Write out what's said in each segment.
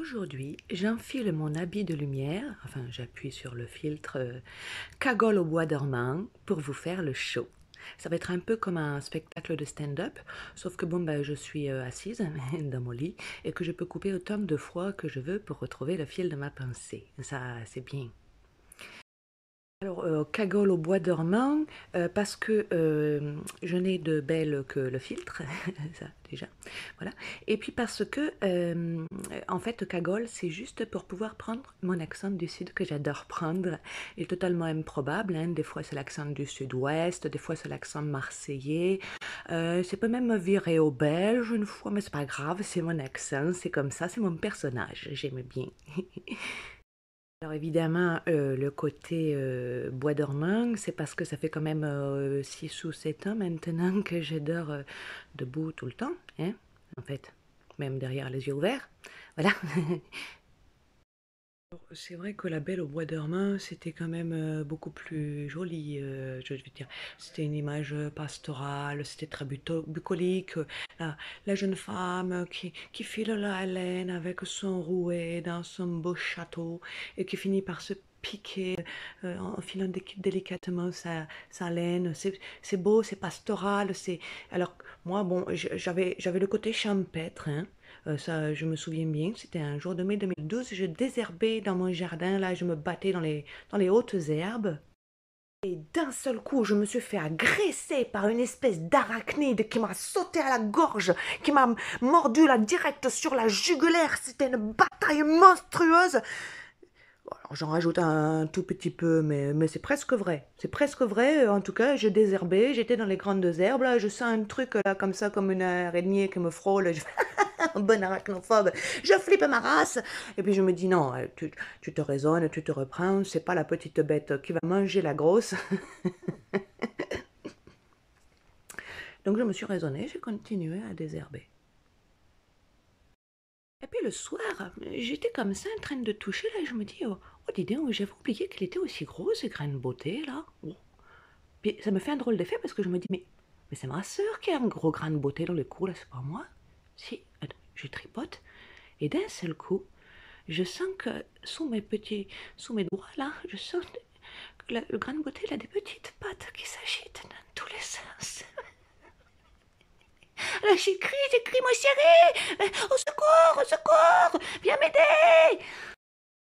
Aujourd'hui, j'enfile mon habit de lumière, enfin j'appuie sur le filtre cagole au bois dormant pour vous faire le show. Ça va être un peu comme un spectacle de stand-up, sauf que bon, je suis assise dans mon lit et que je peux couper autant de fois que je veux pour retrouver le fil de ma pensée. Ça, c'est bien. Alors, cagole au bois dormant, parce que je n'ai de belle que le filtre, ça déjà, voilà. Et puis parce que, en fait, cagole, c'est juste pour pouvoir prendre mon accent du sud que j'adore prendre. Il est totalement improbable, hein. Des fois c'est l'accent du sud-ouest, des fois c'est l'accent marseillais. C'est peut même me virer au belge une fois, mais c'est pas grave, c'est mon accent, c'est comme ça, c'est mon personnage, j'aime bien. Alors évidemment, le côté bois dormant, c'est parce que ça fait quand même 6 ou 7 ans maintenant que je dors debout tout le temps, hein, en fait, même derrière les yeux ouverts. Voilà. C'est vrai que la Belle au bois dormant, c'était quand même beaucoup plus joli, je veux dire. C'était une image pastorale, c'était très bucolique. La jeune femme qui file la haleine avec son rouet dans son beau château et qui finit par se piquer en filant délicatement sa laine. C'est beau, c'est pastoral. Alors, moi, bon, j'avais le côté champêtre, hein. Ça, je me souviens bien, c'était un jour de mai 2012, je désherbais dans mon jardin, là, je me battais dans les hautes herbes. Et d'un seul coup, je me suis fait agresser par une espèce d'arachnide qui m'a sauté à la gorge, qui m'a mordu là direct sur la jugulaire. C'était une bataille monstrueuse. Alors, j'en rajoute un tout petit peu, mais c'est presque vrai. C'est presque vrai. En tout cas, je désherbais, j'étais dans les grandes herbes, là, je sens un truc là comme ça, comme une araignée qui me frôle. Un bon arachnophobe. Je flippe ma race. Et puis je me dis, non, tu te raisonnes, tu te reprends, c'est pas la petite bête qui va manger la grosse. Donc je me suis raisonnée, j'ai continué à désherber. Et puis le soir, j'étais comme ça en train de toucher, là, et je me dis, oh dis donc, j'avais oublié qu'elle était aussi grosse, ces graines de beauté, là. Oh. Puis ça me fait un drôle d'effet parce que je me dis, mais c'est ma sœur qui a un gros grain de beauté dans le cou, là, c'est pas moi. Si, attends, je tripote, et d'un seul coup, je sens que sous mes doigts là, je sens que le grain de beauté il a des petites pattes qui s'agitent dans tous les sens. Alors j'écris, mon chéri, au secours, viens m'aider.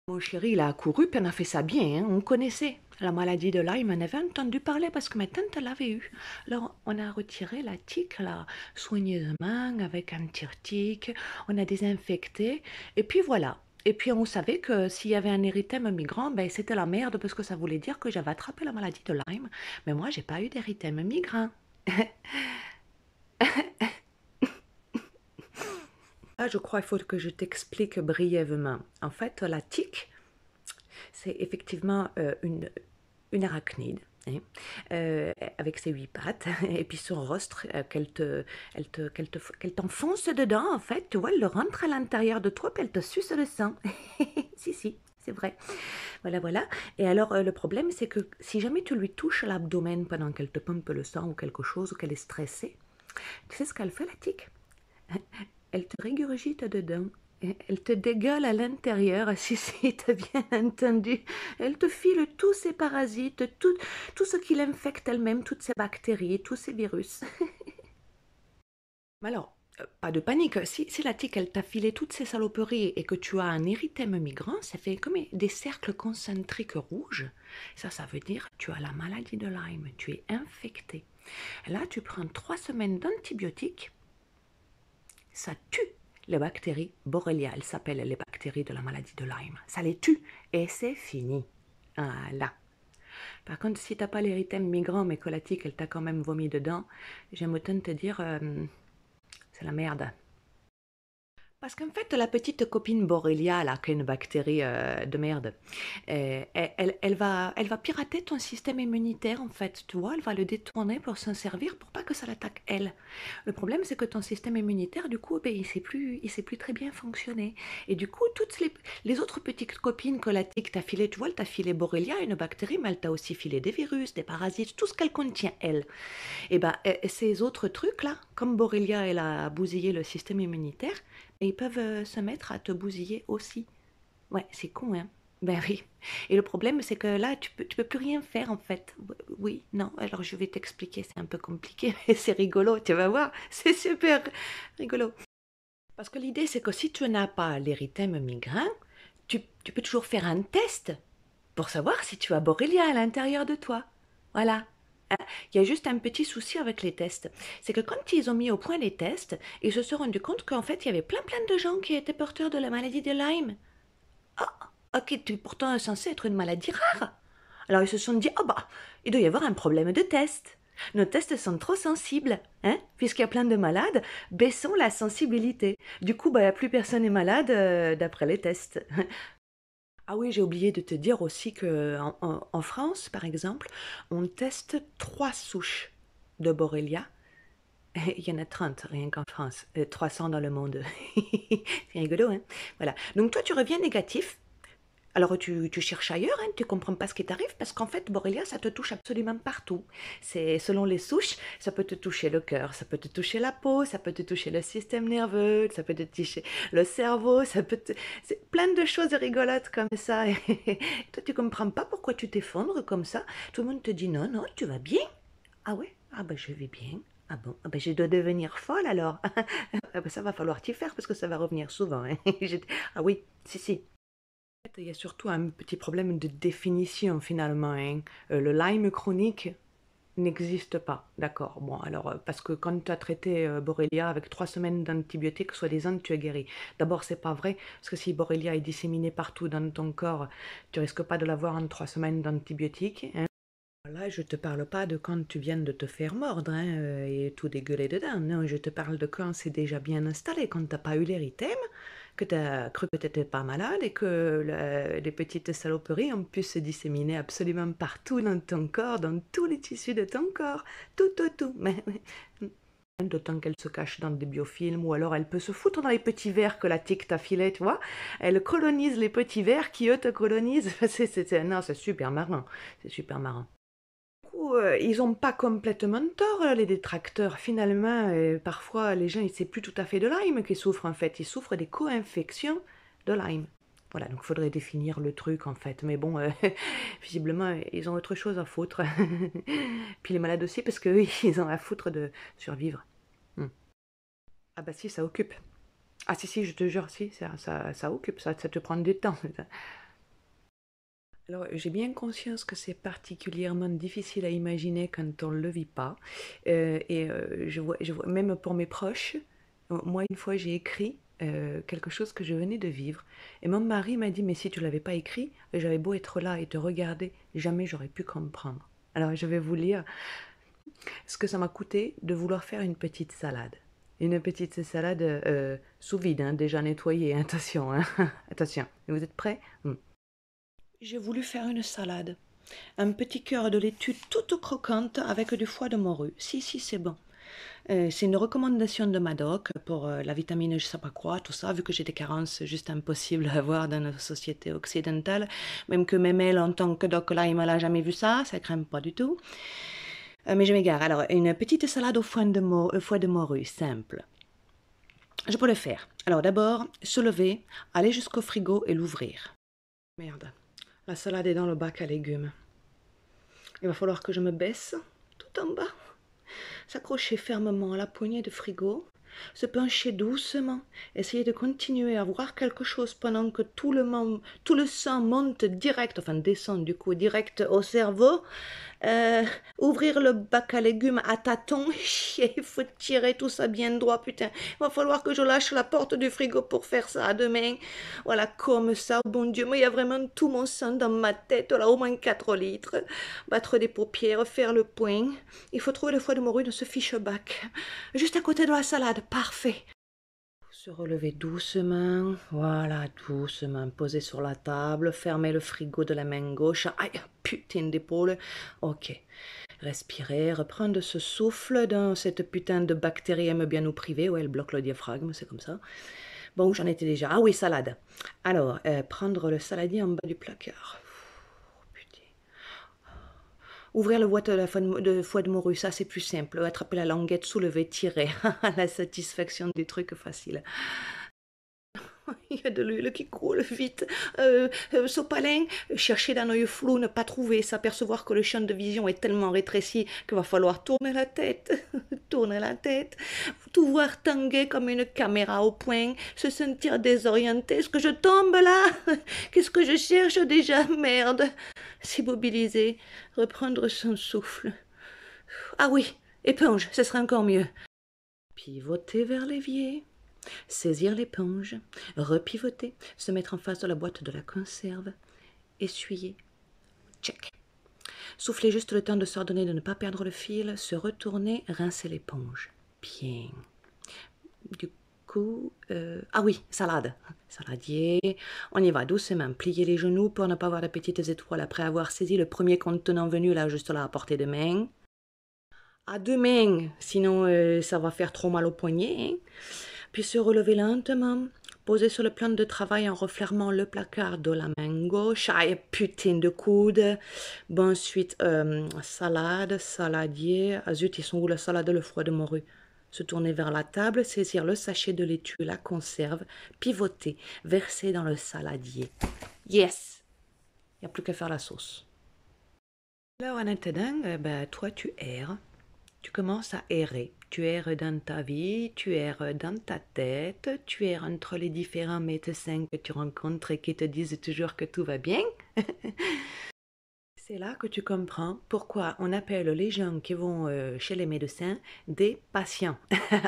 Mon chéri, il a accouru, puis on a fait ça bien, hein, on connaissait. La maladie de Lyme, on avait entendu parler parce que ma tante l'avait eu. Alors, on a retiré la tique, là, soigneusement, avec un tire-tique, on a désinfecté, et puis voilà. Et puis, on savait que s'il y avait un érythème migrant, c'était la merde, parce que ça voulait dire que j'avais attrapé la maladie de Lyme. Mais moi, j'ai pas eu d'érythème migrant. Là, je crois qu'il faut que je t'explique brièvement. En fait, la tique, c'est effectivement une arachnide, hein, avec ses 8 pattes, et puis son rostre qu'elle t'enfonce dedans, en fait, tu vois, elle le rentre à l'intérieur de toi, puis elle te suce le sang. Si, c'est vrai. Voilà, voilà. Et alors, le problème, c'est que si jamais tu lui touches l'abdomen pendant qu'elle te pompe le sang ou quelque chose, ou qu'elle est stressée, tu sais ce qu'elle fait, la tique? Elle te régurgite dedans. Elle te dégueule à l'intérieur, si t'as bien entendu. Elle te file tous ces parasites, tout ce qui l'infecte elle-même, toutes ces bactéries, tous ces virus. Alors, pas de panique. Si la tique, elle t'a filé toutes ces saloperies et que tu as un érythème migrant, ça fait comme des cercles concentriques rouges. Ça veut dire que tu as la maladie de Lyme, tu es infecté. Là, tu prends 3 semaines d'antibiotiques. Ça tue les bactéries Borrelia. Elles s'appellent les bactéries de la maladie de Lyme. Ça les tue et c'est fini. Voilà. Par contre, si t'as pas l'érythème migrant mais que la tique, elle t'a quand même vomi dedans, j'aime autant te dire, c'est la merde. Parce qu'en fait, la petite copine Borrelia, là, qui est une bactérie de merde, elle va pirater ton système immunitaire, en fait, tu vois, elle va le détourner pour s'en servir pour pas que ça l'attaque elle. Le problème, c'est que ton système immunitaire, du coup, il sait plus très bien fonctionner. Et du coup, toutes les autres petites copines que la tique t'a filé, tu vois, elle t'a filé Borrelia, une bactérie, mais elle t'a aussi filé des virus, des parasites, tout ce qu'elle contient, elle. Et ces autres trucs-là, comme Borrelia, elle a bousillé le système immunitaire, et ils peuvent se mettre à te bousiller aussi. Ouais, c'est con, hein? Ben oui. Et le problème, c'est que là, tu peux plus rien faire, en fait. Oui, non. Alors, je vais t'expliquer. C'est un peu compliqué, mais c'est rigolo. Tu vas voir. C'est super rigolo. Parce que l'idée, c'est que si tu n'as pas l'érythème migrain, tu peux toujours faire un test pour savoir si tu as Borrelia à l'intérieur de toi. Voilà. Hein. Il y a juste un petit souci avec les tests. C'est que quand ils ont mis au point les tests, ils se sont rendus compte qu'en fait, il y avait plein de gens qui étaient porteurs de la maladie de Lyme. Ok, tu es pourtant censé être une maladie rare. Alors ils se sont dit, oh bah, il doit y avoir un problème de test. Nos tests sont trop sensibles, hein, puisqu'il y a plein de malades, baissons la sensibilité. Du coup, bah, plus personne n'est malade d'après les tests. Ah oui, j'ai oublié de te dire aussi que en France, par exemple, on teste 3 souches de Borrelia. Il y en a 30 rien qu'en France, 300 dans le monde. C'est rigolo, hein? Voilà. Donc toi, tu reviens négatif. Alors tu cherches ailleurs, hein, tu comprends pas ce qui t'arrive parce qu'en fait, Borrelia, ça te touche absolument partout. C'est selon les souches, ça peut te toucher le cœur, ça peut te toucher la peau, ça peut te toucher le système nerveux, ça peut te toucher le cerveau, c'est plein de choses rigolotes comme ça. Et toi, tu comprends pas pourquoi tu t'effondres comme ça. Tout le monde te dit non, non, tu vas bien. Ah ouais? Ah ben je vais bien. Ah bon? Ah ben je dois devenir folle alors. Ah ben ça va falloir t'y faire parce que ça va revenir souvent. Hein. Ah oui, si, si. Il y a surtout un petit problème de définition finalement, hein. Le Lyme chronique n'existe pas, d'accord. Bon, alors, parce que quand tu as traité Borrelia avec 3 semaines d'antibiotiques, soi-disant, tu es guéri. D'abord, c'est pas vrai, parce que si Borrelia est disséminé partout dans ton corps, tu risques pas de l'avoir en 3 semaines d'antibiotiques, hein. Là, je te parle pas de quand tu viens de te faire mordre hein, et tout dégueuler dedans. Non, je te parle de quand c'est déjà bien installé, quand t'as pas eu l'érythème, que tu as cru que tu n'étais pas malade et que les petites saloperies ont pu se disséminer absolument partout dans ton corps, dans tous les tissus de ton corps. Tout, tout, tout. Mais, d'autant qu'elle se cache dans des biofilms ou alors elle peut se foutre dans les petits vers que la tique t'a filé, tu vois. Elle colonise les petits vers qui, eux, te colonisent. Non, c'est super marrant. C'est super marrant. Ils n'ont pas complètement tort, les détracteurs. Finalement, parfois, les gens, c'est plus tout à fait de Lyme qu'ils souffrent, en fait. Ils souffrent des co-infections de Lyme. Voilà, donc il faudrait définir le truc, en fait. Mais bon, visiblement, ils ont autre chose à foutre. Puis les malades aussi, parce qu'eux, ils ont à foutre de survivre. Hmm. Ah bah si, ça occupe. Ah si, si, je te jure, si, ça occupe, ça te prend du temps. Alors, j'ai bien conscience que c'est particulièrement difficile à imaginer quand on ne le vit pas. Je vois, même pour mes proches, moi, une fois, j'ai écrit quelque chose que je venais de vivre. Et mon mari m'a dit, mais si tu ne l'avais pas écrit, j'avais beau être là et te regarder, jamais j'aurais pu comprendre. Alors, je vais vous lire ce que ça m'a coûté de vouloir faire une petite salade. Une petite salade sous vide, hein, déjà nettoyée, hein, attention, hein. Attention, vous êtes prêts? J'ai voulu faire une salade. Un petit cœur de laitue toute croquante avec du foie de morue. Si, si, c'est bon. C'est une recommandation de Madoc pour la vitamine je sais pas quoi, tout ça, vu que j'ai des carences juste impossibles à avoir dans notre société occidentale. Même que mes mails en tant que doc là, il m'a jamais vu ça, ça crème pas du tout. Mais je m'égare. Alors, une petite salade au foie de morue, simple. Je peux le faire. Alors d'abord, se lever, aller jusqu'au frigo et l'ouvrir. Merde, la salade est dans le bac à légumes. Il va falloir que je me baisse tout en bas, s'accrocher fermement à la poignée de frigo, se pencher doucement, essayer de continuer à voir quelque chose pendant que tout le sang monte direct, enfin descend du coup direct au cerveau. Ouvrir le bac à légumes à tâtons, il faut tirer tout ça bien droit, putain. Il va falloir que je lâche la porte du frigo pour faire ça demain. Voilà, comme ça, bon Dieu, mais il y a vraiment tout mon sang dans ma tête, là, au moins 4 litres. Battre des paupières, faire le point. Il faut trouver le foie de morue dans ce fiche bac. Juste à côté de la salade, parfait. Se relever doucement, voilà, doucement, poser sur la table, fermer le frigo de la main gauche. Aïe, putain d'épaule. Ok. Respirer, reprendre ce souffle dans cette putain de bactérie aime bien nous priver. Ouais, elle bloque le diaphragme, c'est comme ça. Bon, j'en étais déjà. Ah oui, salade. Alors, prendre le saladier en bas du placard. Putain. Ouvrir le boîte de foie de morue, ça c'est plus simple. Attraper la languette, soulever, tirer. La satisfaction du truc facile. Il y a de l'huile qui coule vite. Sopalin, chercher d'un œil flou, ne pas trouver, s'apercevoir que le champ de vision est tellement rétréci qu'il va falloir tourner la tête, tourner la tête, tout voir tanguer comme une caméra au point, se sentir désorienté. Est-ce que je tombe là? Qu'est-ce que je cherche déjà? Merde. S'immobiliser, reprendre son souffle. Ah oui, éponge, ce serait encore mieux. Pivoter vers l'évier. Saisir l'éponge, repivoter, se mettre en face de la boîte de la conserve, essuyer, check. Souffler juste le temps de s'ordonner de ne pas perdre le fil, se retourner, rincer l'éponge. Bien. Du coup, ah oui, salade. Saladier, on y va doucement, plier les genoux pour ne pas avoir de petites étoiles après avoir saisi le premier contenant venu là, juste là à portée de main. À deux mains, sinon ça va faire trop mal au poignet. Hein. Puis se relever lentement, poser sur le plan de travail en refermant le placard de la main gauche. Aïe, putain de coude. Bon, ensuite, salade, saladier. Ah zut, ils sont où la salade et le foie de morue? Se tourner vers la table, saisir le sachet de laitue, la conserve, pivoter, verser dans le saladier. Yes! Il n'y a plus qu'à faire la sauce. Alors, en attendant, toi, tu erres. Tu commences à errer. Tu erres dans ta vie, tu erres dans ta tête, tu erres entre les différents médecins que tu rencontres et qui te disent toujours que tout va bien. C'est là que tu comprends pourquoi on appelle les gens qui vont chez les médecins des patients.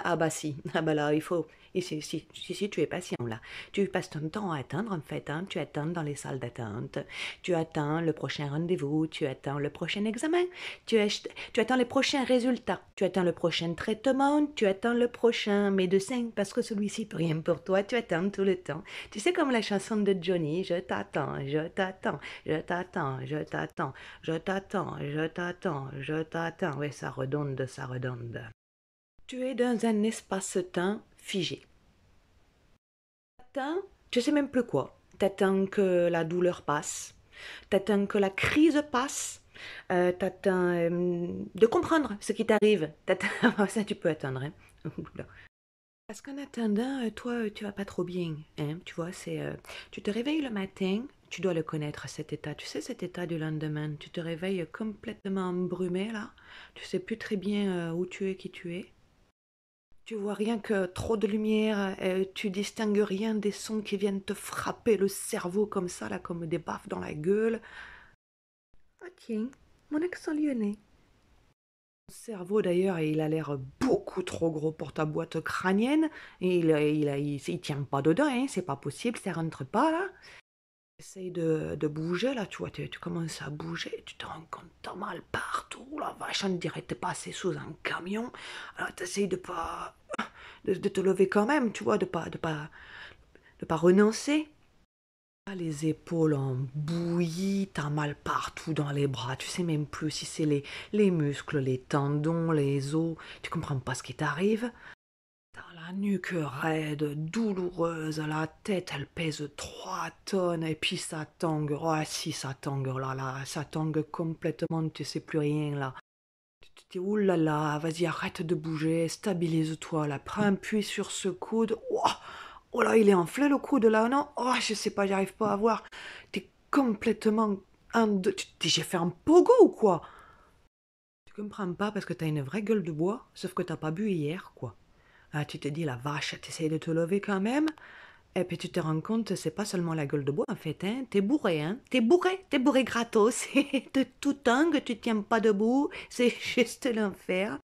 Ah bah si, ah bah là il faut, si, tu es patient là. Tu passes ton temps à attendre en fait, hein. Tu attends dans les salles d'attente, tu attends le prochain rendez-vous, tu attends le prochain examen, tu attends les prochains résultats, tu attends le prochain traitement, tu attends le prochain médecin parce que celui-ci peut rien pour toi, tu attends tout le temps. Tu sais comme la chanson de Johnny, je t'attends, je t'attends, je t'attends, je t'attends. Je t'attends, je t'attends, je t'attends. Oui, ça redonde, ça redonde. Tu es dans un espace-temps figé. T'attends, tu sais même plus quoi. T'attends que la douleur passe. T'attends que la crise passe. T'attends de comprendre ce qui t'arrive. Ça, tu peux attendre. Hein. Parce qu'en attendant, toi, tu vas pas trop bien. Hein? Tu vois, tu te réveilles le matin, tu dois le connaître, cet état. Tu sais, cet état du lendemain. Tu te réveilles complètement embrumé, là. Tu sais plus très bien où tu es, qui tu es. Tu vois rien que trop de lumière. Tu distingues rien des sons qui viennent te frapper le cerveau comme ça, là, comme des baffes dans la gueule. Ah tiens, mon accent lyonnais. Ton cerveau d'ailleurs, il a l'air beaucoup trop gros pour ta boîte crânienne. Et il tient pas dedans, hein, c'est pas possible, ça rentre pas là. Essaye de bouger là, tu vois, tu commences à bouger, tu te rends compte, t'as mal partout, la vache, on dirait que t'es passé sous un camion. Alors t'essayes de te lever quand même, tu vois, de pas renoncer. Les épaules en bouillie, t'as mal partout dans les bras, tu sais même plus si c'est les muscles, les tendons, les os, tu comprends pas ce qui t'arrive. T'as la nuque raide, douloureuse, la tête elle pèse 3 tonnes et puis ça tangue, oh si ça tangue, oh là là, ça tangue complètement, tu sais plus rien là. Tu te dis oulala, vas-y arrête de bouger, stabilise-toi là, prends appui sur ce coude, oh là, il est enflé le coude là, non? Oh, je sais pas, j'arrive pas à voir. T'es complètement. Tu te dis, j'ai fait un pogo ou quoi? Tu comprends pas parce que t'as une vraie gueule de bois, sauf que t'as pas bu hier, quoi. Ah, tu te dis, la vache, t'essayes de te lever quand même, et puis tu te rends compte, c'est pas seulement la gueule de bois, en fait, hein. T'es bourré, hein. T'es bourré gratos. De tout tangue, tu tiens pas debout, c'est juste l'enfer.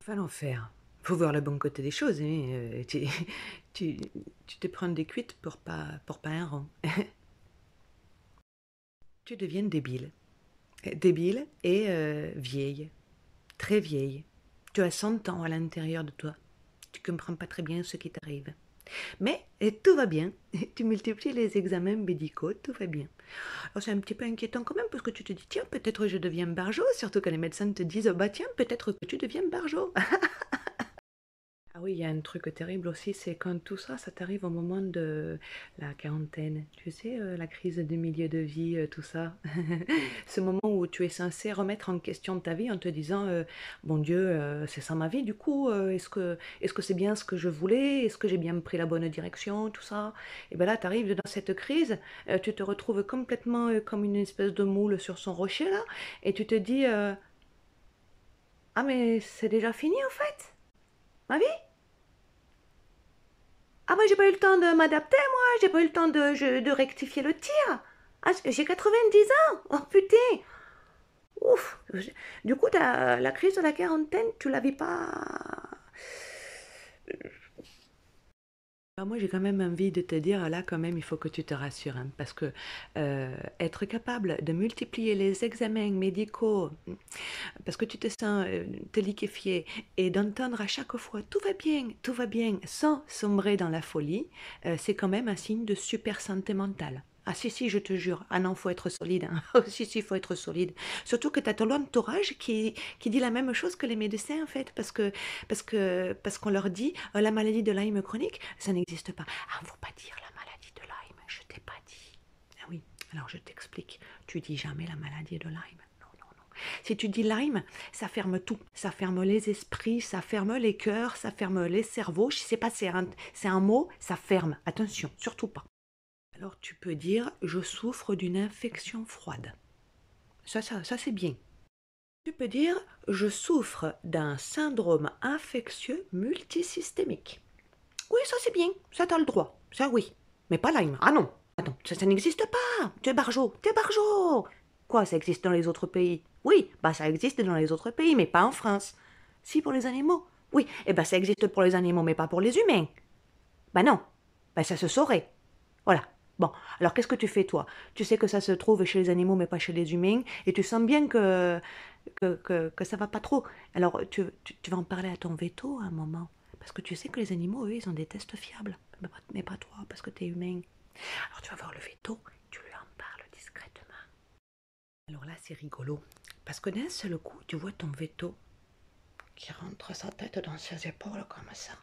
Enfin, l'enfer. Faut voir le bon côté des choses, hein. Tu, tu te prends des cuites pour pas un rond. Tu deviens débile. Débile et vieille. Très vieille. Tu as 100 ans à l'intérieur de toi. Tu comprends pas très bien ce qui t'arrive. Mais tout va bien. Tu multiplies les examens médicaux, tout va bien. Alors c'est un petit peu inquiétant quand même parce que tu te dis, tiens, peut-être je deviens barjot, surtout quand les médecins te disent, bah tiens, peut-être que tu deviens barjot. Ah Ah oui, il y a un truc terrible aussi, c'est quand tout ça, ça t'arrive au moment de la quarantaine. Tu sais, la crise du milieu de vie, tout ça. Ce moment où tu es censé remettre en question ta vie en te disant, bon Dieu, c'est ça ma vie, du coup, est-ce que c'est bien ce que je voulais? Est-ce que j'ai bien pris la bonne direction, tout ça? Et bien là, tu arrives dans cette crise, tu te retrouves complètement comme une espèce de moule sur son rocher, là, et tu te dis, ah mais c'est déjà fini en fait, ma vie? Ah moi j'ai pas eu le temps de m'adapter, moi, j'ai pas eu le temps de rectifier le tir. Ah, j'ai 90 ans. Oh putain. Ouf. Du coup, la crise de la quarantaine, tu la vis pas. Alors moi, j'ai quand même envie de te dire, là, quand même, il faut que tu te rassures, hein, parce que être capable de multiplier les examens médicaux, parce que tu te sens te liquéfier, et d'entendre à chaque fois tout va bien, sans sombrer dans la folie, c'est quand même un signe de super santé mentale. Ah si, si, je te jure. Ah non, faut être solide, hein. Oh, si, si, faut être solide. Surtout que tu as ton entourage qui dit la même chose que les médecins, en fait, parce qu'on leur dit la maladie de Lyme chronique, ça n'existe pas. Ah, faut pas dire la maladie de Lyme, je t'ai pas dit. Ah oui, alors je t'explique. Tu dis jamais la maladie de Lyme. Non, non, non. Si tu dis Lyme, ça ferme tout. Ça ferme les esprits, ça ferme les cœurs, ça ferme les cerveaux. Je sais pas, c'est un mot, ça ferme. Attention, surtout pas. Alors tu peux dire je souffre d'une infection froide. Ça c'est bien. Tu peux dire je souffre d'un syndrome infectieux multisystémique. Oui, ça c'est bien, ça t'as le droit. Ça oui. Mais pas Lyme. Ah non. Attends, ça n'existe pas. Tu es barjot, tu es barjot. Quoi, ça existe dans les autres pays? Oui, bah ça existe dans les autres pays, mais pas en France. Si, pour les animaux. Oui, eh ben ça existe pour les animaux, mais pas pour les humains. Bah non. Bah ça se saurait. Voilà. Bon, alors qu'est-ce que tu fais toi? Tu sais que ça se trouve chez les animaux mais pas chez les humains et tu sens bien que ça va pas trop. Alors tu vas en parler à ton veto à un moment. Parce que tu sais que les animaux, eux, ils ont des tests fiables. Mais pas toi, parce que tu es humain. Alors tu vas voir le veto, tu lui en parles discrètement. Alors là, c'est rigolo. Parce que d'un seul coup, tu vois ton veto qui rentre sa tête dans ses épaules comme ça.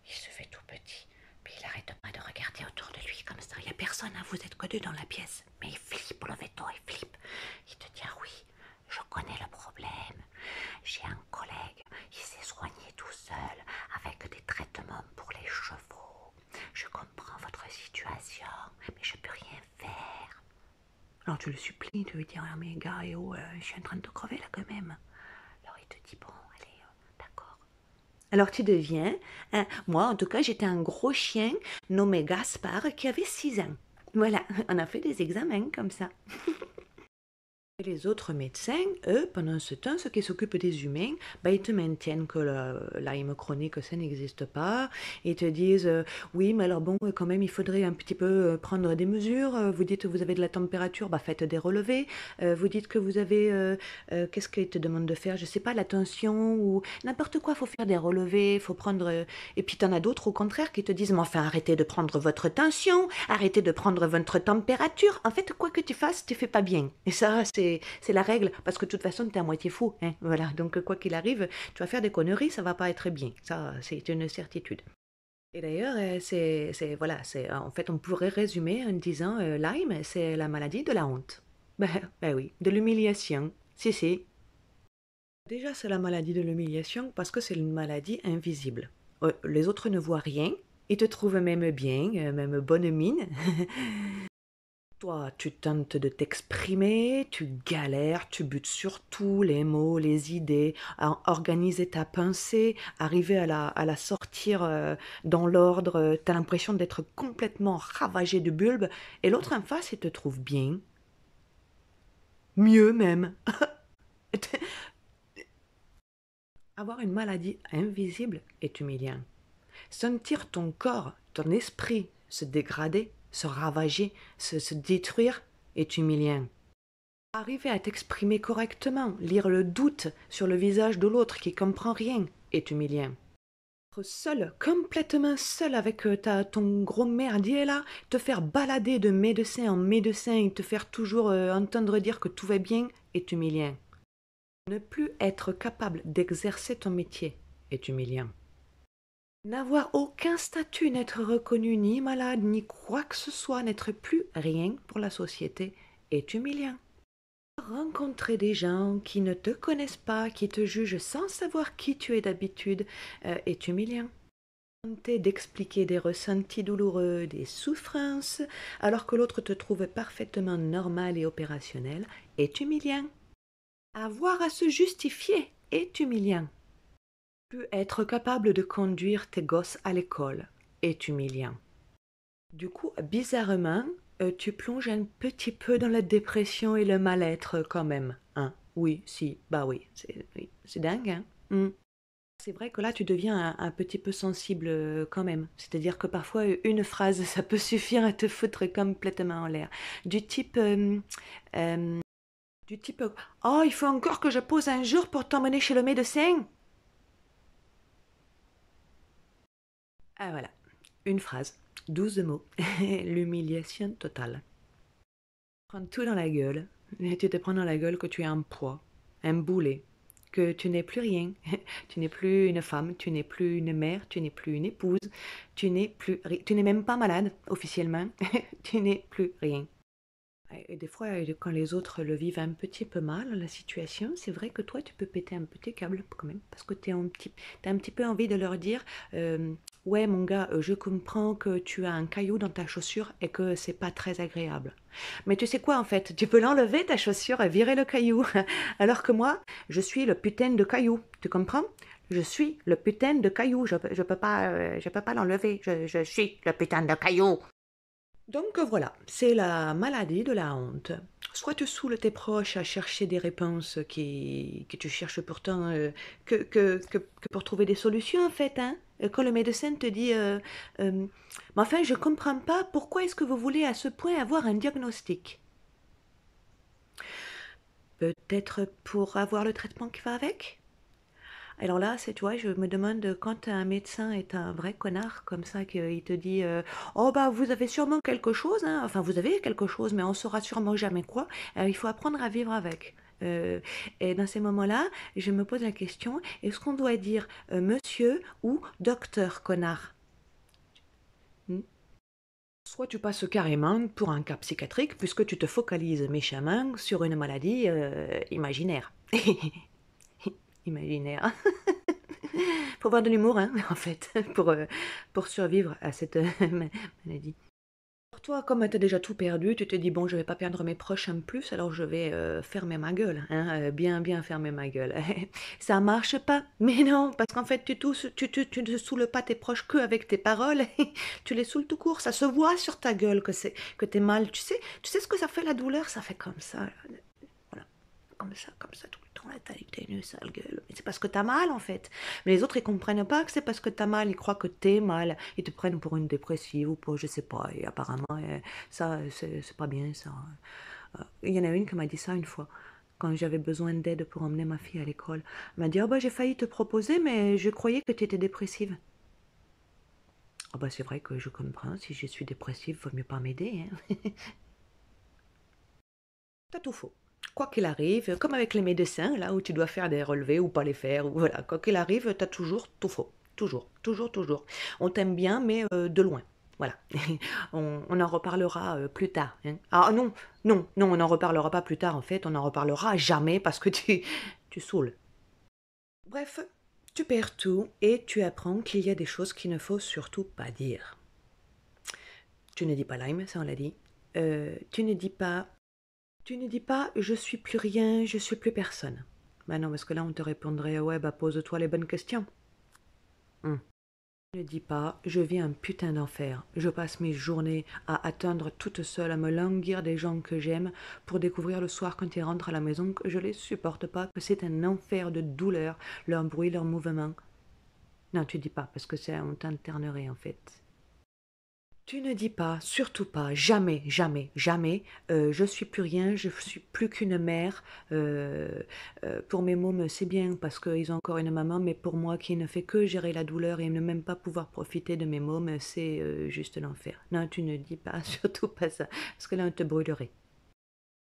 Il se fait tout petit. Puis il arrête pas de regarder autour de lui comme ça. Il n'y a personne, hein, vous êtes que deux dans la pièce. Mais il flippe le veto, il flippe. Il te dit ah oui, je connais le problème. J'ai un collègue, il s'est soigné tout seul avec des traitements pour les chevaux. Je comprends votre situation, mais je peux rien faire. Alors tu le supplies de lui dire ah mais gars, je suis en train de te crever là quand même. Alors il te dit bon, allez, d'accord. Alors tu deviens, hein, moi en tout cas j'étais un gros chien nommé Gaspard qui avait 6 ans. Voilà, on a fait des examens comme ça. Et les autres médecins, eux, pendant ce temps, ceux qui s'occupent des humains, bah, ils te maintiennent que la Lyme chronique, ça n'existe pas. Ils te disent, oui, mais alors bon, quand même, il faudrait un petit peu prendre des mesures. Vous dites que vous avez de la température, bah, faites des relevés. Vous dites que vous avez, qu'est-ce qu'ils te demandent de faire? Je sais pas, la tension ou n'importe quoi, faut faire des relevés, faut prendre... Et puis, t'en as d'autres, au contraire, qui te disent, mais enfin, arrêtez de prendre votre tension, arrêtez de prendre votre température. En fait, quoi que tu fasses, tu fais pas bien. Et ça, c'est la règle, parce que de toute façon, tu es à moitié fou. Hein, voilà. Donc, quoi qu'il arrive, tu vas faire des conneries, ça va pas être bien. Ça, c'est une certitude. Et d'ailleurs, voilà, en fait, on pourrait résumer en disant Lyme, c'est la maladie de la honte. Ben oui, de l'humiliation. Si, si. Déjà, c'est la maladie de l'humiliation parce que c'est une maladie invisible. Les autres ne voient rien, ils te trouvent même bien, même bonne mine. Toi, tu tentes de t'exprimer, tu galères, tu butes sur tout, les mots, les idées, à organiser ta pensée, arriver à la sortir dans l'ordre. T'as l'impression d'être complètement ravagé de bulbe, et l'autre en face, il te trouve bien. Mieux même. Avoir une maladie invisible est humiliant. Sentir ton corps, ton esprit se dégrader, se ravager, se détruire est humiliant. Arriver à t'exprimer correctement, lire le doute sur le visage de l'autre qui comprend rien est humiliant. Être seul, complètement seul avec ton gros merdier là, te faire balader de médecin en médecin et te faire toujours entendre dire que tout va bien est humiliant. Ne plus être capable d'exercer ton métier est humiliant. N'avoir aucun statut, n'être reconnu ni malade, ni quoi que ce soit, n'être plus rien pour la société est humiliant. Rencontrer des gens qui ne te connaissent pas, qui te jugent sans savoir qui tu es d'habitude, est humiliant. Tenter d'expliquer des ressentis douloureux, des souffrances, alors que l'autre te trouve parfaitement normal et opérationnel, est humiliant. Avoir à se justifier est humiliant. Plus être capable de conduire tes gosses à l'école est humiliant. Du coup, bizarrement, tu plonges un petit peu dans la dépression et le mal-être quand même, hein. Oui, si, bah oui, c'est dingue, hein. Mm. C'est vrai que là, tu deviens un petit peu sensible quand même. C'est-à-dire que parfois, une phrase, ça peut suffire à te foutre complètement en l'air. Du type, euh, du type, oh, il faut encore que je pose un jour pour t'emmener chez le médecin. Ah voilà, une phrase, 12 mots, l'humiliation totale. Prends tout dans la gueule, et tu te prends dans la gueule que tu es un poids, un boulet, que tu n'es plus rien, tu n'es plus une femme, tu n'es plus une mère, tu n'es plus une épouse, tu n'es même pas malade officiellement, tu n'es plus rien. Et des fois, quand les autres le vivent un petit peu mal, la situation, c'est vrai que toi, tu peux péter un petit câble quand même, parce que t'as un petit peu envie de leur dire, ouais, mon gars, je comprends que tu as un caillou dans ta chaussure et que c'est pas très agréable. Mais tu sais quoi, en fait, tu peux l'enlever ta chaussure et virer le caillou, alors que moi, je suis le putain de caillou. Tu comprends? Je suis le putain de caillou. Je peux pas l'enlever. Je suis le putain de caillou. Donc voilà, c'est la maladie de la honte. Soit tu saoules tes proches à chercher des réponses que tu cherches pourtant que pour trouver des solutions en fait. Hein. Quand le médecin te dit mais enfin je comprends pas pourquoi est-ce que vous voulez à ce point avoir un diagnostic. Peut-être pour avoir le traitement qui va avec. Alors là, c'est, tu vois, je me demande quand un médecin est un vrai connard comme ça, qu'il te dit oh bah vous avez sûrement quelque chose, hein. Enfin vous avez quelque chose, mais on saura sûrement jamais quoi. Il faut apprendre à vivre avec. Et dans ces moments-là, je me pose la question est-ce qu'on doit dire monsieur ou docteur connard? Hmm. Soit tu passes carrément pour un cas psychiatrique puisque tu te focalises méchamment sur une maladie imaginaire. Imaginaire. Faut avoir de l'humour, hein, en fait, pour survivre à cette maladie. Pour toi, comme tu as déjà tout perdu, tu te dis, bon, je vais pas perdre mes proches en plus, alors je vais fermer ma gueule, hein, bien fermer ma gueule. Ça marche pas, mais non, parce qu'en fait, tu ne saoules pas tes proches que avec tes paroles, tu les saoules tout court, ça se voit sur ta gueule que t'es mal, tu sais ce que ça fait la douleur, ça fait comme ça, là. Voilà, comme ça, tout le temps, là, t'as une sale gueule. Mais c'est parce que t'as mal, en fait. Mais les autres, ils comprennent pas que c'est parce que t'as mal. Ils croient que t'es mal. Ils te prennent pour une dépressive ou pour, je sais pas. Et apparemment, ça, c'est pas bien, ça. Il y en a une qui m'a dit ça une fois. Quand j'avais besoin d'aide pour emmener ma fille à l'école. Elle m'a dit, ah bah, j'ai failli te proposer, mais je croyais que tu étais dépressive. Ah bah, c'est vrai que je comprends. Si je suis dépressive, vaut mieux pas m'aider, hein. T'as tout faux. Quoi qu'il arrive, comme avec les médecins, là où tu dois faire des relevés ou pas les faire, ou voilà, quoi qu'il arrive, t'as toujours tout faux. Toujours, toujours, toujours. On t'aime bien, mais de loin. Voilà. On en reparlera plus tard, hein. Ah non, on n'en reparlera pas plus tard en fait, on n'en reparlera jamais parce que tu saoules. Bref, tu perds tout et tu apprends qu'il y a des choses qu'il ne faut surtout pas dire. Tu ne dis pas Lime, ça on l'a dit. Tu ne dis pas Tu ne dis pas je suis plus rien, je suis plus personne. Bah non, parce que là on te répondrait ouais, bah pose-toi les bonnes questions. Hmm. Ne dis pas je vis un putain d'enfer. Je passe mes journées à attendre toute seule, à me languir des gens que j'aime pour découvrir le soir quand ils rentrent à la maison que je les supporte pas, que c'est un enfer de douleur, leur bruit, leur mouvement. Non, tu dis pas, parce que c'est on t'internerait en fait. Tu ne dis pas, surtout pas, jamais, jamais, jamais, je suis plus rien, je suis plus qu'une mère. Pour mes mômes, c'est bien parce qu'ils ont encore une maman, mais pour moi qui ne fais que gérer la douleur et ne même pas pouvoir profiter de mes mômes, c'est juste l'enfer. Non, tu ne dis pas, surtout pas ça, parce que là, on te brûlerait.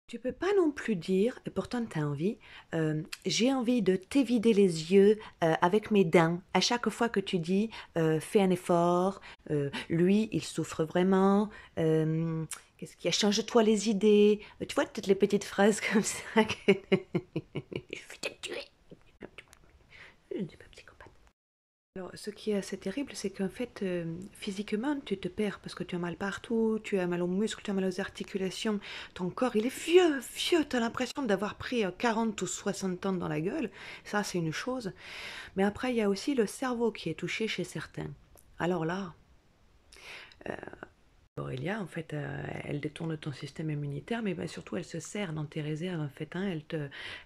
Tu peux pas non plus dire, et pourtant tu as envie, j'ai envie de t'évider les yeux avec mes dents. À chaque fois que tu dis, fais un effort, lui, il souffre vraiment, qu'est-ce qui a change-toi les idées. Tu vois, toutes les petites phrases comme ça. Je vais te tuer. Je ne suis pas psychopathe. Alors, ce qui est assez terrible, c'est qu'en fait, physiquement, tu te perds parce que tu as mal partout, tu as mal aux muscles, tu as mal aux articulations. Ton corps, il est vieux, vieux. Tu as l'impression d'avoir pris 40 ou 60 ans dans la gueule. Ça, c'est une chose. Mais après, il y a aussi le cerveau qui est touché chez certains. Alors là, Aurélia, en fait, elle détourne ton système immunitaire, mais bah, surtout, elle se sert dans tes réserves, en fait, hein.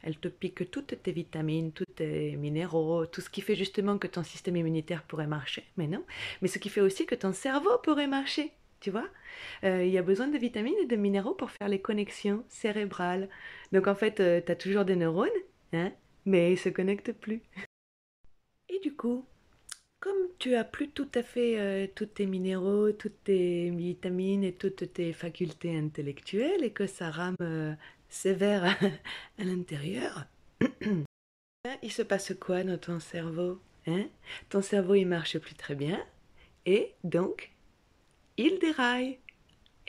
Elle te pique toutes tes vitamines, tous tes minéraux, tout ce qui fait justement que ton système immunitaire pourrait marcher. Mais non, mais ce qui fait aussi que ton cerveau pourrait marcher, tu vois. Il y a besoin de vitamines et de minéraux pour faire les connexions cérébrales. Donc, en fait, tu as toujours des neurones, hein, mais ils ne se connectent plus. Et du coup, comme tu as plus tout à fait tous tes minéraux, toutes tes vitamines et toutes tes facultés intellectuelles et que ça rame sévère à l'intérieur, hein, il se passe quoi dans ton cerveau? Hein? Ton cerveau il marche plus très bien et donc il déraille.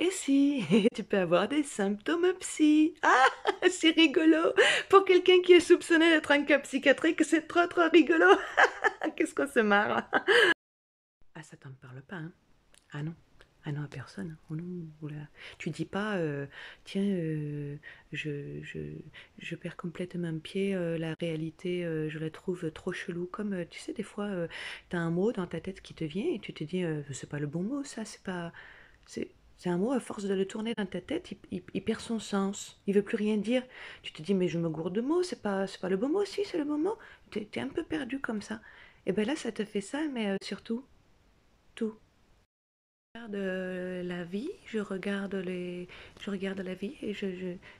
Et si, tu peux avoir des symptômes psy. Ah, c'est rigolo. Pour quelqu'un qui est soupçonné d'être un cas psychiatrique, c'est trop trop rigolo. Qu'est-ce qu'on se marre. Ah, ça t'en parle pas, hein? Ah non. Ah non, à personne. Oh non, oula. Tu dis pas, tiens, je, je, je perds complètement pied, la réalité, je la trouve trop chelou. Comme, tu sais, des fois, t'as un mot dans ta tête qui te vient et tu te dis, c'est pas le bon mot, ça, c'est pas. C'est un mot, à force de le tourner dans ta tête, il perd son sens. Il veut plus rien dire. Tu te dis, mais je me gourde de mots, c'est pas le bon mot, si, c'est le bon mot. T'es un peu perdu comme ça. Et ben là, ça te fait ça, mais surtout, tout. Je regarde la vie, je regarde la vie et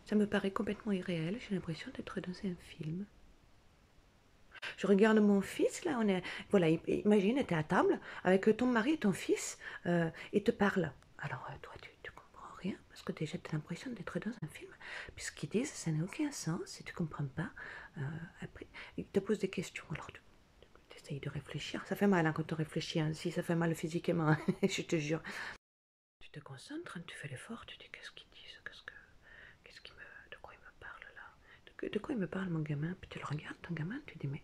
ça me paraît complètement irréel. J'ai l'impression d'être dans un film. Je regarde mon fils, là, voilà, imagine, tu es à table avec ton mari et ton fils, et te parlent. Alors, toi, tu comprends rien, parce que déjà, tu as l'impression d'être dans un film. Puis ce qu'ils disent, ça n'a aucun sens, et tu comprends pas. Euh, Après, ils te posent des questions, alors tu essayes de réfléchir. Ça fait mal hein, quand on réfléchit, hein. Si ça fait mal physiquement, je te jure. Tu te concentres, hein, tu fais l'effort, tu dis qu'est-ce qu'ils disent, de quoi ils me parlent là, de quoi il me parle mon gamin, puis tu le regardes ton gamin, tu dis mais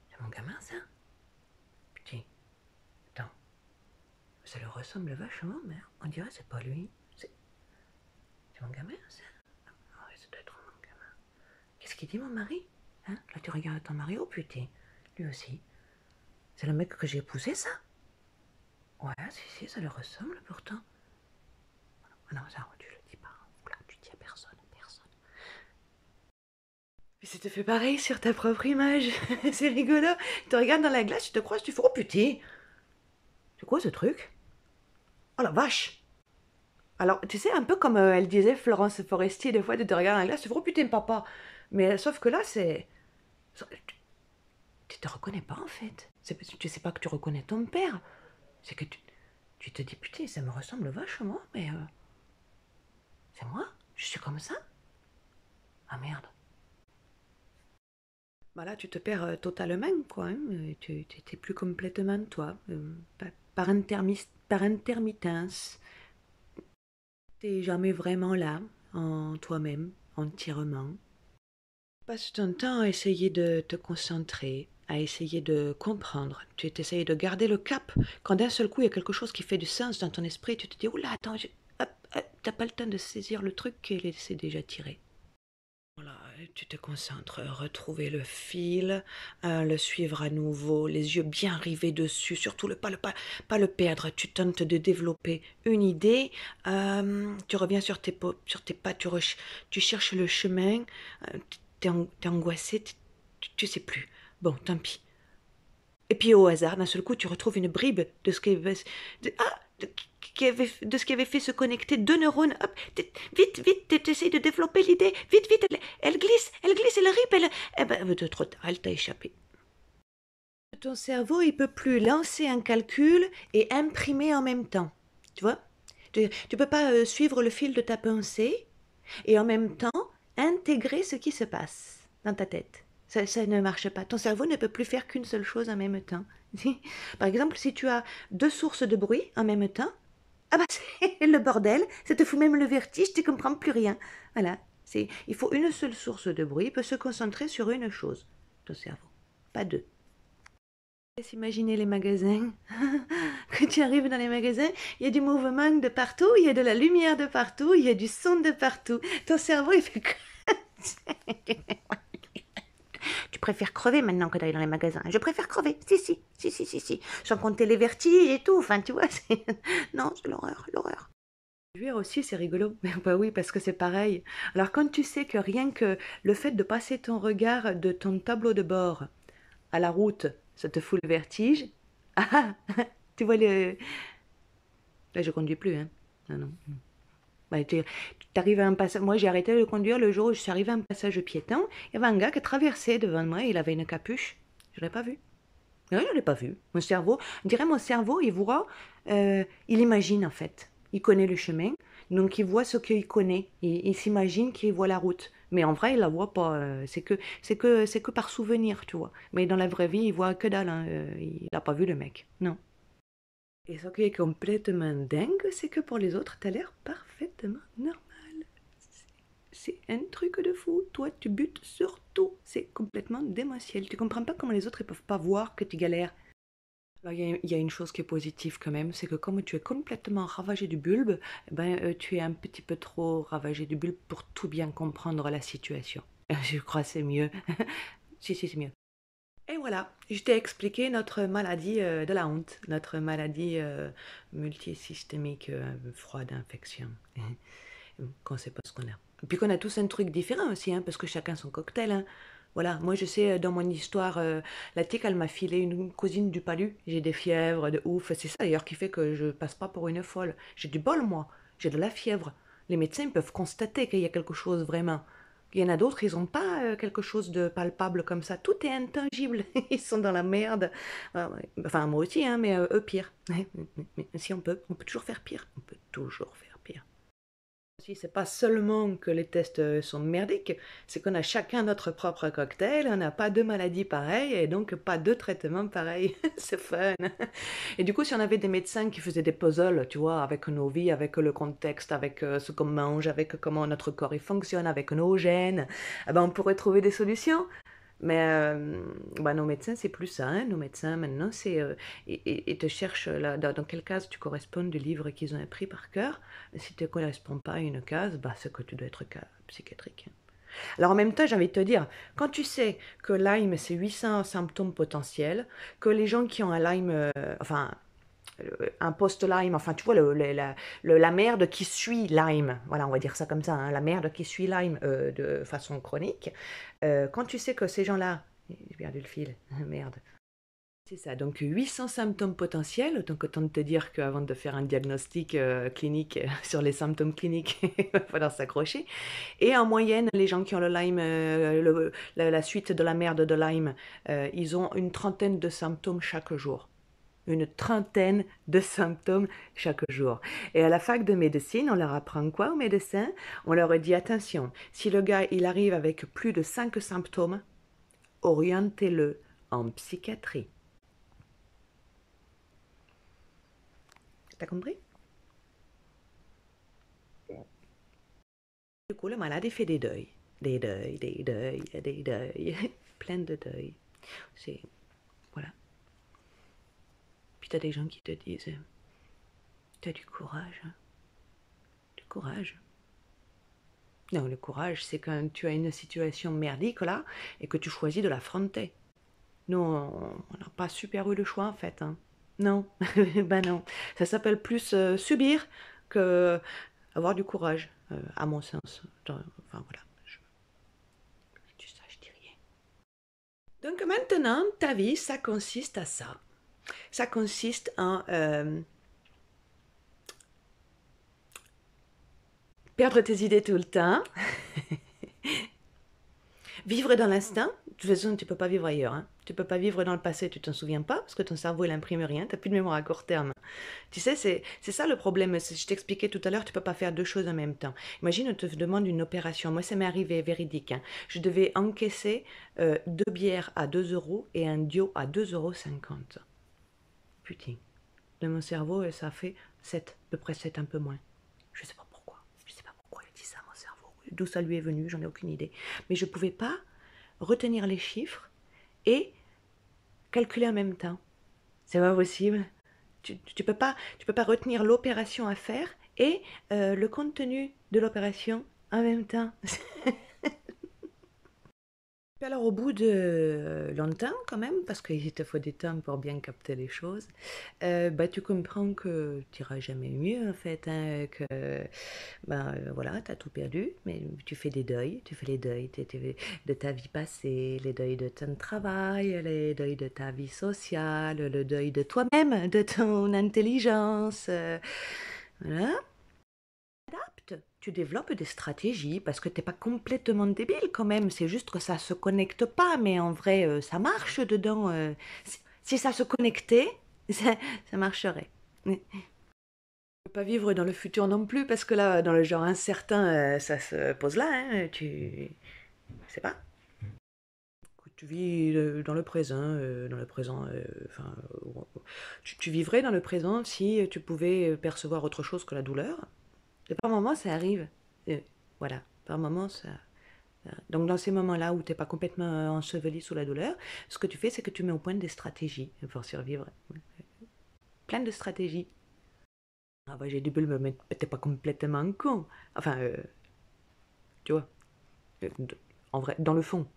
c'est mon gamin ça, putain, attends, ça le ressemble vachement, mais on dirait c'est pas lui, c'est mon gamin ça, ah ouais, ça doit être mon gamin. Qu'est-ce qu'il dit mon mari, hein? Là tu regardes ton mari, oh putain, lui aussi, c'est le mec que j'ai épousé ça. Ouais, si, ça le ressemble pourtant. Ah non, ça, tu le dis pas. Là, tu dis à personne, personne. Mais c'était fait pareil sur ta propre image. C'est rigolo. Tu te regardes dans la glace, tu te croises, tu fais oh putain, c'est quoi ce truc? Oh la vache! Alors, tu sais, un peu comme elle disait Florence Foresti, des fois, tu te regardes dans la glace, tu fais oh putain, papa. Mais sauf que là, c'est. Tu te reconnais pas en fait. Tu sais pas que tu reconnais ton père. C'est que tu te dis putain, ça me ressemble vachement, mais c'est moi? Je suis comme ça? Ah merde. Bah là, tu te perds totalement, quoi, hein. Tu n'es plus complètement toi, par intermittence. T'es jamais vraiment là, en toi-même, entièrement. Passe ton temps à essayer de te concentrer, à essayer de comprendre. Tu essayes de garder le cap. Quand d'un seul coup, il y a quelque chose qui fait du sens dans ton esprit, tu te dis, oula, attends, hop, hop, t'as pas le temps de saisir le truc qui s'est déjà tiré. Voilà, tu te concentres, retrouver le fil, le suivre à nouveau, les yeux bien rivés dessus, surtout pas le perdre. Tu tentes de développer une idée, tu reviens sur tes pas, tu cherches le chemin, t'es angoissé, tu sais plus. Bon, tant pis. Et puis au hasard, d'un seul coup, tu retrouves une bribe de ce qui avait, de ce qui avait fait se connecter deux neurones. Hop, vite, vite, tu essayes de développer l'idée. Vite, vite, elle glisse, elle rip, elle. Eh ben, de trop tard, elle t'a échappé. Ton cerveau, il peut plus lancer un calcul et imprimer en même temps. Tu vois? Tu peux pas suivre le fil de ta pensée et en même temps intégrer ce qui se passe dans ta tête. Ça ne marche pas. Ton cerveau ne peut plus faire qu'une seule chose en même temps. Par exemple, si tu as deux sources de bruit en même temps, ah bah c'est le bordel, ça te fout même le vertige, tu ne comprends plus rien. Voilà, il faut une seule source de bruit, il peut se concentrer sur une chose, ton cerveau, pas deux. Laisse imaginer les magasins. Quand tu arrives dans les magasins, il y a du mouvement de partout, il y a de la lumière de partout, il y a du son de partout. Ton cerveau, il fait tu préfères crever maintenant que d'aller dans les magasins. Je préfère crever. Si. Sans compter les vertiges et tout. Enfin, tu vois, non, c'est l'horreur, l'horreur. Conduire aussi, c'est rigolo. Bah oui, parce que c'est pareil. Alors, quand tu sais que rien que le fait de passer ton regard de ton tableau de bord à la route, ça te fout le vertige. Ah, tu vois le... Là, je conduis plus, hein. Non. Bah, tu arrives à un passage. Moi, j'ai arrêté de conduire le jour où je suis arrivée à un passage piéton. Il y avait un gars qui traversait devant moi. Il avait une capuche. Je ne l'ai pas vu. Non, je ne l'ai pas vu. Mon cerveau, on dirait mon cerveau, il voit, il imagine en fait. Il connaît le chemin, donc il voit ce qu'il connaît. Il s'imagine qu'il voit la route. Mais en vrai, il la voit pas. C'est que par souvenir, tu vois. Mais dans la vraie vie, il voit que dalle, hein. Il n'a pas vu le mec. Non. Et ce qui est complètement dingue, c'est que pour les autres, tu as l'air parfaitement normal. C'est un truc de fou. Toi, tu butes sur tout. C'est complètement démentiel. Tu comprends pas comment les autres ne peuvent pas voir que tu galères. Alors, il y a une chose qui est positive quand même, c'est que comme tu es complètement ravagé du bulbe, tu es un petit peu trop ravagé du bulbe pour tout bien comprendre la situation. Je crois que c'est mieux. Si, c'est mieux. Et voilà, je t'ai expliqué notre maladie de la honte, notre maladie multisystémique froide infection, qu'on ne sait pas ce qu'on a. Et puis qu'on a tous un truc différent aussi, hein, parce que chacun son cocktail. Hein. Voilà, moi je sais, dans mon histoire, la tique, elle m'a filé une cousine du palu. J'ai des fièvres de ouf. C'est ça d'ailleurs qui fait que je passe pas pour une folle. J'ai du bol, moi. J'ai de la fièvre. Les médecins peuvent constater qu'il y a quelque chose vraiment. Il y en a d'autres, ils n'ont pas quelque chose de palpable comme ça. Tout est intangible. Ils sont dans la merde. Enfin, moi aussi, hein, mais eux, pire. Mais si on peut toujours faire pire. On peut toujours faire pire. Si c'est pas seulement que les tests sont merdiques, c'est qu'on a chacun notre propre cocktail, on n'a pas deux maladies pareilles et donc pas deux traitements pareils. C'est fun. Et du coup, si on avait des médecins qui faisaient des puzzles, tu vois, avec nos vies, avec le contexte, avec ce qu'on mange, avec comment notre corps il fonctionne, avec nos gènes, eh ben, on pourrait trouver des solutions. Mais nos médecins, c'est plus ça. Hein. Nos médecins, maintenant, ils te cherchent là, dans quelle case tu corresponds du livre qu'ils ont appris par cœur. Si tu ne corresponds pas à une case, c'est que tu dois être cas psychiatrique. Alors en même temps, j'ai envie de te dire, quand tu sais que Lyme, c'est 800 symptômes potentiels, que les gens qui ont un Lyme, un post-Lyme, enfin tu vois, la merde qui suit Lyme, voilà, on va dire ça comme ça, hein, la merde qui suit Lyme de façon chronique, quand tu sais que ces gens-là, j'ai perdu le fil, merde. C'est ça, donc 800 symptômes potentiels, donc autant de te dire qu'avant de faire un diagnostic clinique sur les symptômes cliniques, il va falloir s'accrocher. Et en moyenne, les gens qui ont le Lyme, la suite de la merde de Lyme, ils ont une trentaine de symptômes chaque jour. Une trentaine de symptômes chaque jour. Et à la fac de médecine, on leur apprend quoi aux médecins? On leur dit attention, si le gars il arrive avec plus de 5 symptômes, orientez-le en psychiatrie. T'as compris? Du coup, le malade il fait des deuils. Des deuils, des deuils, des deuils. Plein de deuils. C'est... Voilà. Puis t'as des gens qui te disent t'as du courage. Hein. Du courage. Non, le courage, c'est quand tu as une situation merdique là et que tu choisis de l'affronter. Nous, on n'a pas super eu le choix en fait. Hein. Non, ben non. Ça s'appelle plus subir que avoir du courage, à mon sens. Enfin voilà. Je dis ça, je dis rien. Donc maintenant, ta vie, ça consiste à ça. Ça consiste en perdre tes idées tout le temps, vivre dans l'instant. De toute façon, tu ne peux pas vivre ailleurs. Hein. Tu ne peux pas vivre dans le passé, tu t'en souviens pas, parce que ton cerveau, il imprime rien, tu n'as plus de mémoire à court terme. Tu sais, c'est ça le problème. Je t'expliquais tout à l'heure, tu peux pas faire deux choses en même temps. Imagine, on te demande une opération. Moi, ça m'est arrivé, véridique, hein. Je devais encaisser deux bières à 2 euros et un dio à 2,50 €. Putain, de mon cerveau, ça fait 7, à peu près 7, un peu moins. Je sais pas pourquoi. Je sais pas pourquoi il dit ça, mon cerveau. D'où ça lui est venu, j'en ai aucune idée. Mais je pouvais pas retenir les chiffres et calculer en même temps. C'est pas possible. Tu peux pas retenir l'opération à faire et le contenu de l'opération en même temps. Puis alors au bout de longtemps quand même, parce qu'il te faut des temps pour bien capter les choses, bah, tu comprends que tu iras jamais mieux en fait, hein, que ben, voilà, tu as tout perdu, mais tu fais des deuils, tu fais les deuils de ta vie passée, les deuils de ton travail, les deuils de ta vie sociale, le deuil de toi-même, de ton intelligence, voilà. Tu développes des stratégies parce que t'es pas complètement débile quand même. C'est juste que ça se connecte pas, mais en vrai, ça marche dedans. Si ça se connectait, ça marcherait. Mais tu peux pas vivre dans le futur non plus parce que là, dans le genre incertain, ça se pose là. Hein, tu sais pas. Tu vis dans le présent, enfin, tu vivrais dans le présent si tu pouvais percevoir autre chose que la douleur. Et par moments, ça arrive. Et voilà, par moments, ça. Donc, dans ces moments-là où tu n'es pas complètement enseveli sous la douleur, ce que tu fais, c'est que tu mets au point des stratégies pour survivre. Plein de stratégies. Ah, bah, j'ai du bol, mais t'es pas complètement con. Enfin, tu vois, euh, en vrai, dans le fond.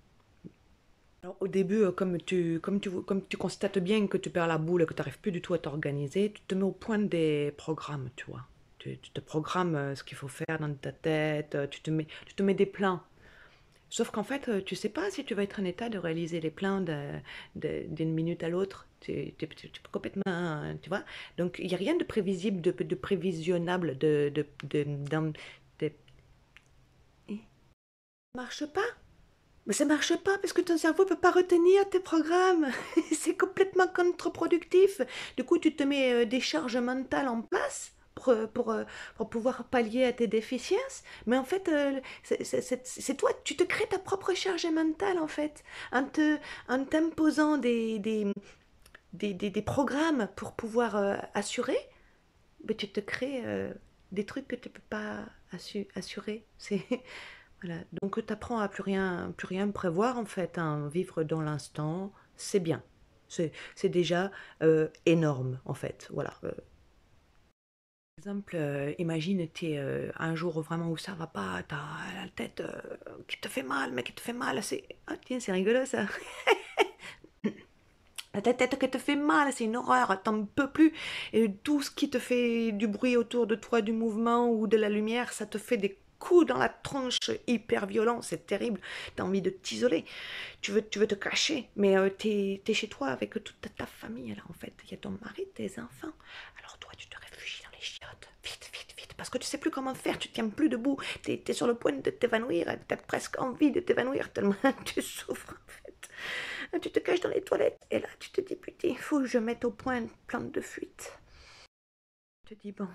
Alors, au début, comme tu constates bien que tu perds la boule et que tu n'arrives plus du tout à t'organiser, tu te mets au point des programmes, tu vois. Tu te programmes ce qu'il faut faire dans ta tête, tu te mets des plans. Sauf qu'en fait, tu sais pas si tu vas être en état de réaliser les plans d'une minute à l'autre. Tu peux complètement, tu vois. Donc, il n'y a rien de prévisible, de prévisionnable, de- Ça marche pas. Mais ça marche pas parce que ton cerveau peut pas retenir tes programmes. C'est complètement contre-productif. Du coup, tu te mets des charges mentales en place pour pouvoir pallier à tes déficiences. Mais en fait, c'est toi, tu te crées ta propre charge mentale en fait, en t'imposant des programmes pour pouvoir assurer. Mais tu te crées des trucs que tu peux pas assurer. C'est voilà. Donc tu apprends à plus rien prévoir en fait, hein. Vivre dans l'instant, c'est bien. C'est déjà énorme en fait. Voilà. Par exemple, imagine, tu es un jour vraiment où ça va pas, tu as la tête qui te fait mal, mais qui te fait mal. Ah tiens, c'est rigolo ça. Ta tête qui te fait mal, c'est une horreur, t'en peux plus. Et tout ce qui te fait du bruit autour de toi, du mouvement ou de la lumière, ça te fait des coups dans la tronche hyper violents, c'est terrible. T'as envie de t'isoler, tu veux te cacher, mais t'es chez toi avec toute ta famille là en fait. Il y a ton mari, tes enfants. Alors toi, tu te réfugies dans les chiottes, vite, vite, vite, parce que tu sais plus comment faire, tu tiens plus debout, t'es sur le point de t'évanouir, t'as presque envie de t'évanouir tellement tu souffres en fait. Tu te caches dans les toilettes et là tu te dis putain, il faut que je mette au point une plante de fuite. Tu te dis bon,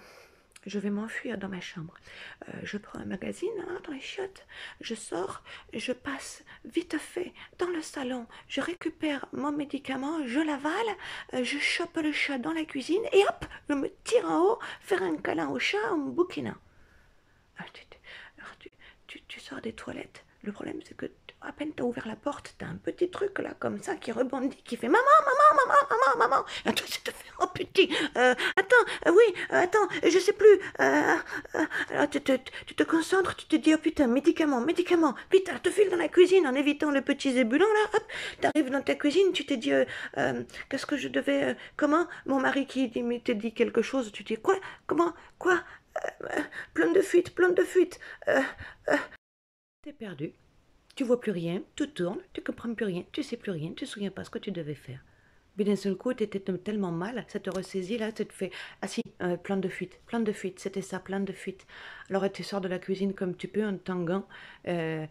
je vais m'enfuir dans ma chambre. Je prends un magazine hein, dans les chiottes, je sors, je passe vite fait dans le salon, je récupère mon médicament, je l'avale, je chope le chat dans la cuisine et hop, je me tire en haut, faire un câlin au chat en me bouquinant. Alors, tu sors des toilettes. Le problème, c'est que à peine t'as ouvert la porte, t'as un petit truc là comme ça qui rebondit, qui fait maman, maman, maman, maman, maman. Et toi, tu te fais oh putain, attends, oui, attends, je sais plus. Alors tu te concentres, tu te dis oh putain, médicament, médicament. Vite, alors, te file dans la cuisine en évitant les petits ébulons là. Hop, t'arrives dans ta cuisine, tu te dis qu'est-ce que je devais, comment mon mari te dit quelque chose, tu dis quoi, comment, quoi. Plein de fuite, plein de fuite. Euh, T'es perdu. Tu vois plus rien, tu tournes, tu comprends plus rien, tu sais plus rien, tu te souviens pas ce que tu devais faire. Mais d'un seul coup, t'étais tellement mal, ça te ressaisit là, ça te fait ah si, plein de fuite, c'était ça, plein de fuite. Alors tu sors de la cuisine comme tu peux en tanguant, euh,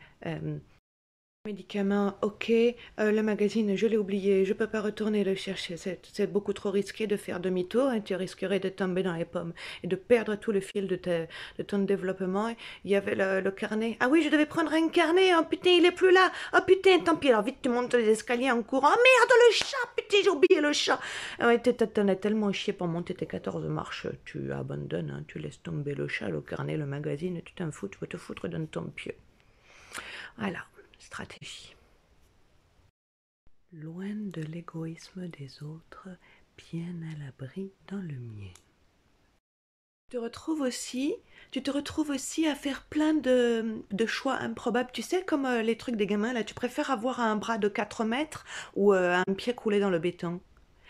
Médicament, ok. Le magazine, je l'ai oublié. Je peux pas retourner le chercher. C'est beaucoup trop risqué de faire demi-tour et tu risquerais de tomber dans les pommes et de perdre tout le fil de ton développement. Il y avait le carnet. Ah oui, je devais prendre un carnet. Oh putain, il est plus là. Oh putain, tant pis. Alors vite, tu montes les escaliers en courant. Oh merde, le chat. Putain, j'ai oublié le chat. Ah ouais, t'en as tellement chié pour monter tes 14 marches. Tu abandonnes, hein. Tu laisses tomber le chat, le carnet, le magazine. Tu t'en fous. Tu vas te foutre dans ton pieu. Voilà, stratégie. Loin de l'égoïsme des autres, bien à l'abri dans le mien. Tu te retrouves aussi à faire plein de choix improbables. Tu sais, comme les trucs des gamins, là, tu préfères avoir un bras de 4 mètres ou un pied coulé dans le béton.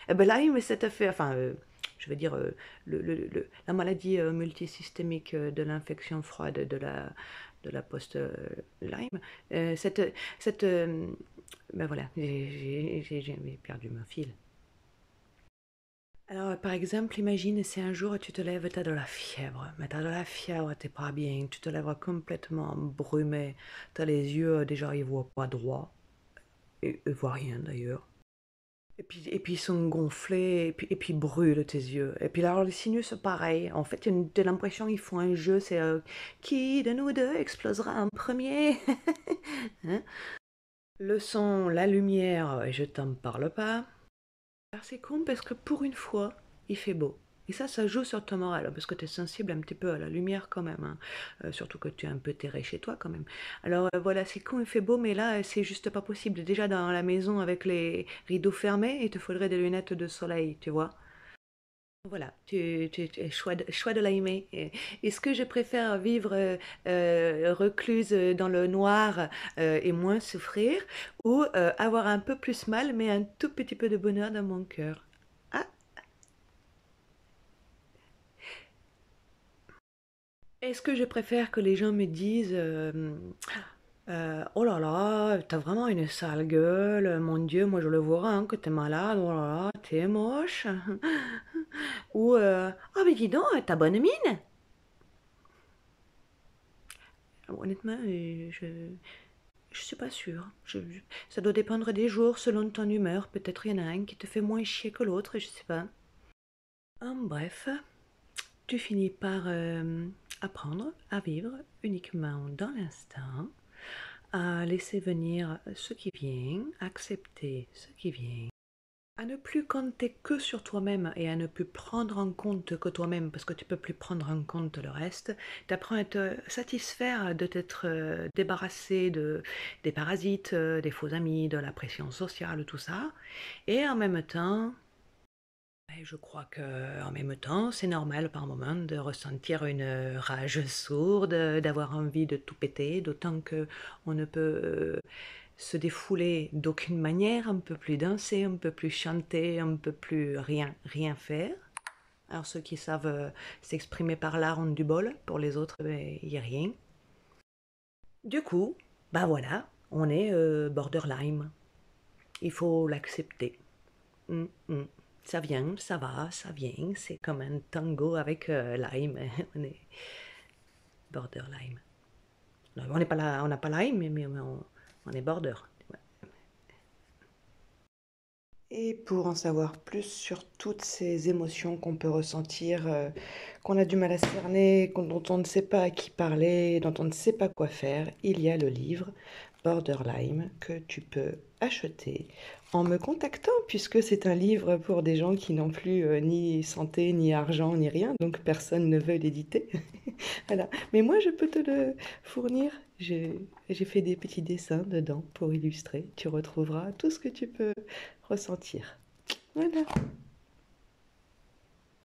Eh ben là, mais ça t'a fait, enfin, je veux dire, la maladie multisystémique de l'infection froide de la post-Lyme, cette, ben voilà, j'ai perdu mon fil. Alors, par exemple, imagine si un jour tu te lèves, tu as de la fièvre, mais tu as de la fièvre, t'es pas bien, tu te lèves complètement brumé, tu as les yeux, déjà ils voient pas droit, et ils voient rien d'ailleurs. Et puis ils sont gonflés, et puis ils brûlent tes yeux. Et puis alors les sinus, pareil. En fait, t'as l'impression qu'ils font un jeu, c'est qui de nous deux explosera en premier? Hein. Le son, la lumière, je t'en parle pas. Alors c'est con parce que pour une fois, il fait beau. Et ça joue sur ton moral, parce que tu es sensible un petit peu à la lumière quand même, hein. Surtout que tu es un peu terré chez toi quand même. Alors voilà, c'est con, il fait beau, mais là, c'est juste pas possible. Déjà dans la maison avec les rideaux fermés, il te faudrait des lunettes de soleil, tu vois. Voilà, choix de l'aimer. Est-ce que je préfère vivre recluse dans le noir et moins souffrir, ou avoir un peu plus mal, mais un tout petit peu de bonheur dans mon cœur? Ah, est-ce que je préfère que les gens me disent oh là là, t'as vraiment une sale gueule, mon Dieu, moi je le vois, hein, que t'es malade, oh là là, t'es moche. Ou oh mais dis donc, t'as bonne mine. Honnêtement, je suis pas sûre. Ça doit dépendre des jours, selon ton humeur. Peut-être il y en a un qui te fait moins chier que l'autre, je sais pas. Bref, tu finis par apprendre à vivre uniquement dans l'instant, à laisser venir ce qui vient, accepter ce qui vient, à ne plus compter que sur toi-même et à ne plus prendre en compte que toi-même parce que tu peux plus prendre en compte le reste. Tu apprends à te satisfaire de t'être débarrassé des parasites, des faux amis, de la pression sociale, tout ça. Et en même temps, je crois que en même temps, c'est normal par moment de ressentir une rage sourde, d'avoir envie de tout péter, d'autant que on ne peut se défouler d'aucune manière, on ne peut plus danser, on ne peut plus chanter, on ne peut plus rien faire. Alors ceux qui savent s'exprimer par l'art ont du bol, pour les autres, il n'y a rien. Du coup, bah voilà, on est borderline. Il faut l'accepter. Mm, mm. Ça vient, ça va, ça vient. C'est comme un tango avec Lime. On est borderline. Non, on n'est pas là, on n'a pas Lime, mais on est border. Ouais. Et pour en savoir plus sur toutes ces émotions qu'on peut ressentir, qu'on a du mal à cerner, dont on ne sait pas à qui parler, dont on ne sait pas quoi faire, il y a le livre Borderline que tu peux acheter en me contactant, puisque c'est un livre pour des gens qui n'ont plus ni santé, ni argent, ni rien, donc personne ne veut l'éditer. Voilà. Mais moi, je peux te le fournir. J'ai fait des petits dessins dedans pour illustrer. Tu retrouveras tout ce que tu peux ressentir. Voilà.